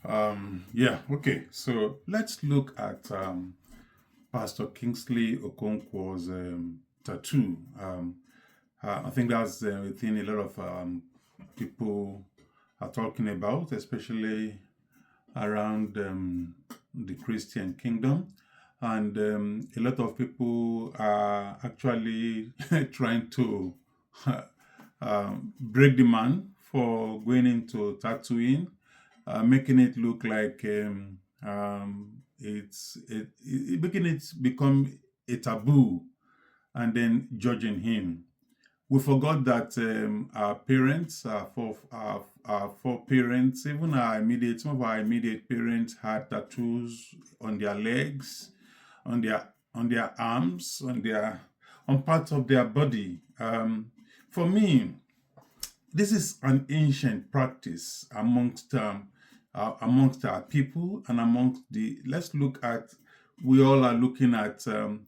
Yeah, okay. So let's look at Pastor Kingsley Okonkwo's tattoo. I think that's a thing a lot of people are talking about, especially around the Christian kingdom. And a lot of people are actually trying to break the man for going into tattooing, making it look like making it become a taboo, and then judging him. We forgot that our parents, our foreparents, even some of our immediate parents had tattoos on their legs, on their arms, on parts of their body. For me, this is an ancient practice amongst our people and amongst the. Let's look at. We all are looking at the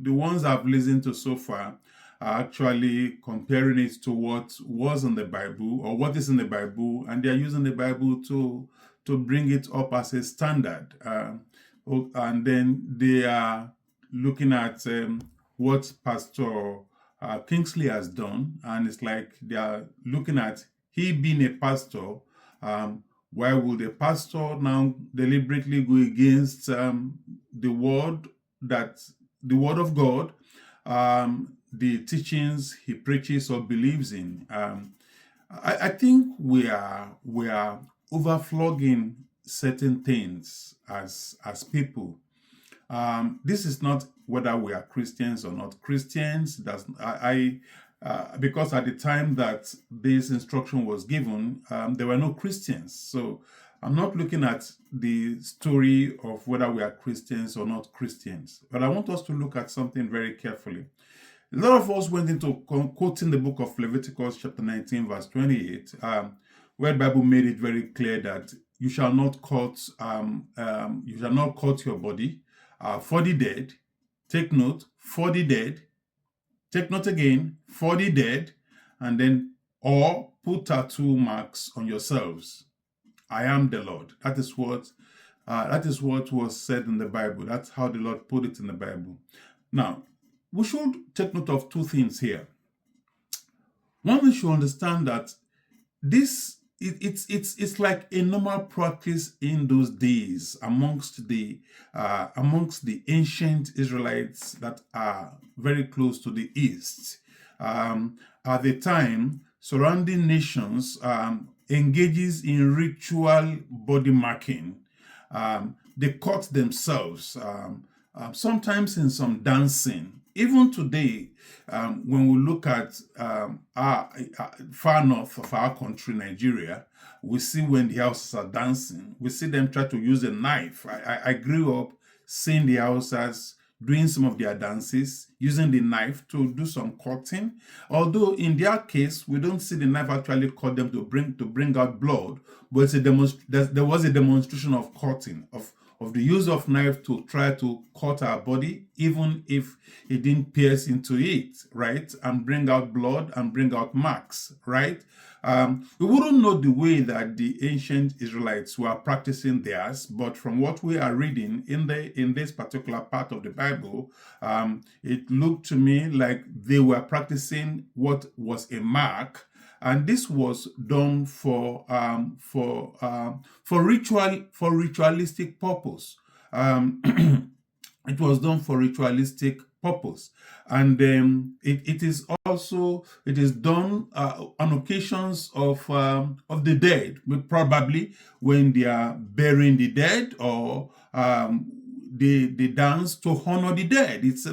ones I've listened to so far are actually comparing it to what was in the Bible or what is in the Bible, and they're using the Bible to bring it up as a standard. And then they are looking at what Pastor Kingsley has done, and it's like they are looking at he being a pastor. Why would a pastor now deliberately go against the word of God, the teachings he preaches or believes in? I think we are overflogging certain things as people. This is not whether we are Christians or not Christians. Because at the time that this instruction was given, there were no Christians. So I'm not looking at the story of whether we are Christians or not Christians. But I want us to look at something very carefully. A lot of us went into quoting the book of Leviticus chapter 19 verse 28, where the Bible made it very clear that you shall not cut your body for the dead. Take note, for the dead. Take note again, for the dead, and then or put tattoo marks on yourselves. I am the Lord. That is what was said in the Bible. That's how the Lord put it in the Bible. Now, we should take note of two things here. One, we should understand that it's like a normal practice in those days amongst the ancient Israelites that are very close to the east. At the time, surrounding nations engages in ritual body marking. They cut themselves, sometimes in some dancing. Even today, when we look at far north of our country, Nigeria, we see when the Hausas are dancing, we see them try to use a knife. I grew up seeing the Hausas doing some of their dances, using the knife to do some cutting. Although in their case, we don't see the knife actually cut them to bring out blood, but there was a demonstration of cutting, of the use of knife to try to cut our body, even if it didn't pierce into it, right? And bring out blood and bring out marks, right? We wouldn't know the way that the ancient Israelites were practicing theirs, but from what we are reading in this particular part of the Bible, it looked to me like they were practicing what was a mark, and this was done for ritualistic purpose. It was done for ritualistic purpose, and it is done on occasions of the dead, probably when they are burying the dead, or they dance to honor the dead. It's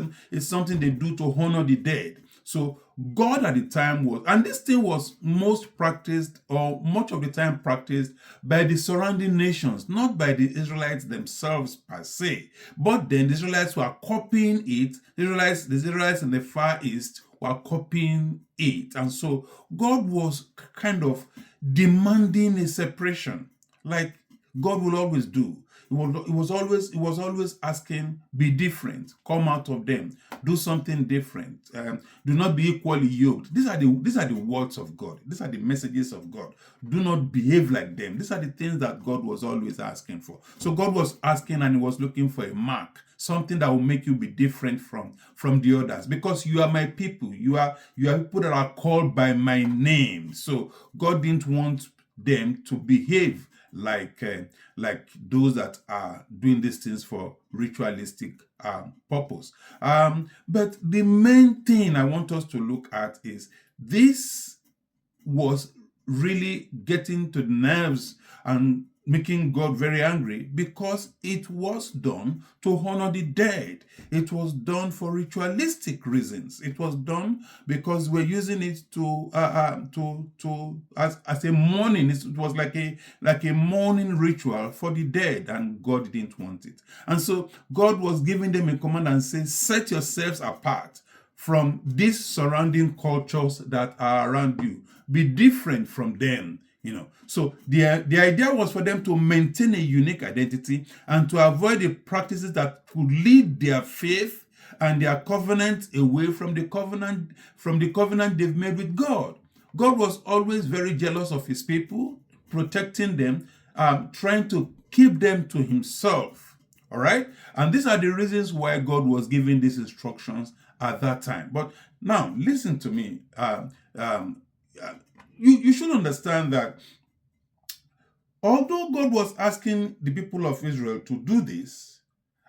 something they do to honor the dead. So God at the time was, and this thing was most practiced, or much of the time practiced, by the surrounding nations, not by the Israelites themselves per se. But then the Israelites were copying it. The Israelites in the Far East were copying it. And so God was kind of demanding a separation. Like, God will always do. It was always asking, be different, come out of them, do something different, do not be equally yoked. These are the words of God. These are the messages of God. Do not behave like them. These are the things that God was always asking for. So God was asking, and he was looking for a mark, something that will make you be different from the others, because you are my people. You are people that are called by my name. So God didn't want them to behave like those that are doing these things for ritualistic purpose. But the main thing I want us to look at is this was really getting to the nerves and making God very angry, because it was done to honor the dead. It was done for ritualistic reasons. It was done because we're using it as a mourning. It was like a mourning ritual for the dead, and God didn't want it. And so God was giving them a command and saying, set yourselves apart from these surrounding cultures that are around you. Be different from them. So the idea was for them to maintain a unique identity and to avoid the practices that could lead their faith and their covenant away from the covenant they've made with God. God was always very jealous of his people, protecting them, trying to keep them to himself. All right? And these are the reasons why God was giving these instructions at that time. But now, listen to me. You should understand that although God was asking the people of Israel to do this,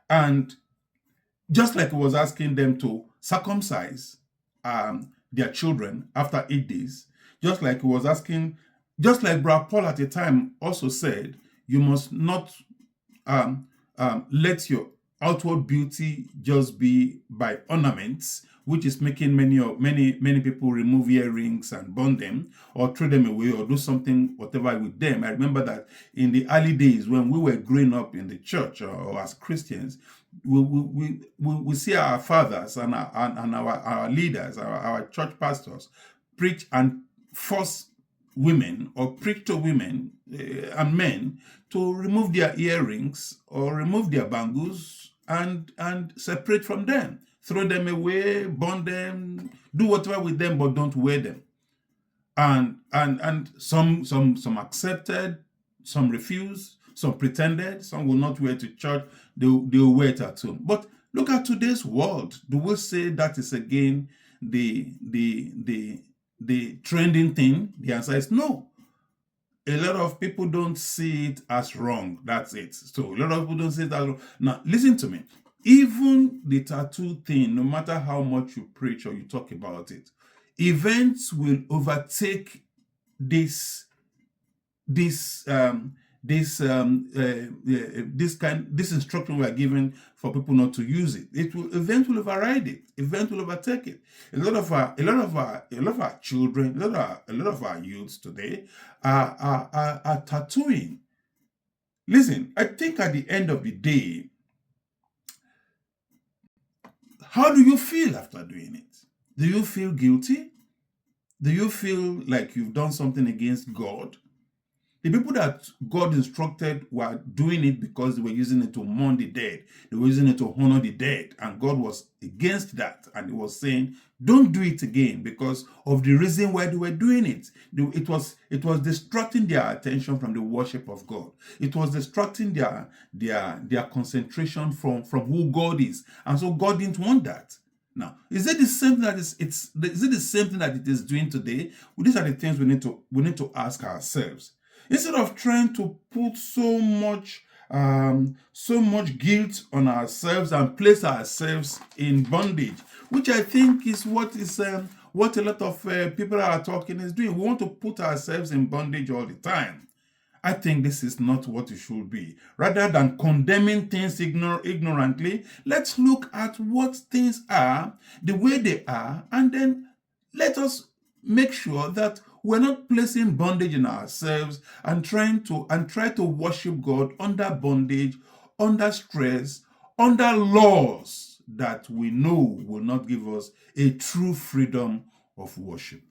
and just like he was asking them to circumcise their children after 8 days, just like Brother Paul at the time also said, you must not let your outward beauty just be by ornaments, which is making many people remove earrings and burn them or throw them away or do something whatever with them. I remember that in the early days when we were growing up in the church or as Christians, we see our fathers and our leaders, our church pastors preach and force women or preach to women and men to remove their earrings or remove their bangles and separate from them, throw them away, burn them, do whatever with them, but don't wear them. And some accepted, some refused, some pretended, some will not wear to church, they'll wear it at home. But look at today's world. Do we say that is again the trending thing? The answer is no. A lot of people don't see it as wrong. That's it. So a lot of people don't see it as wrong. Now, listen to me. Even the tattoo thing, no matter how much you preach or you talk about it, events will overtake this instruction we are given for people not to use it. Event will override it. Event will overtake it. A lot of our children, a lot of our youths today are tattooing. Listen, I think at the end of the day, how do you feel after doing it? Do you feel guilty? Do you feel like you've done something against God? The people that God instructed were doing it because they were using it to mourn the dead. They were using it to honor the dead. And God was against that. And he was saying, don't do it again because of the reason why they were doing it. It was distracting their attention from the worship of God. It was distracting their concentration from who God is. And so God didn't want that. Now, is it the same thing is it the same thing that it is doing today? Well, these are the things we need to ask ourselves. Instead of trying to put so much guilt on ourselves and place ourselves in bondage, which I think is what a lot of people that are talking is doing. We want to put ourselves in bondage all the time. I think this is not what it should be. Rather than condemning things ignorantly, let's look at what things are, the way they are, and then let us make sure that we're not placing bondage in ourselves and try to worship God under bondage, under stress, under laws that we know will not give us a true freedom of worship.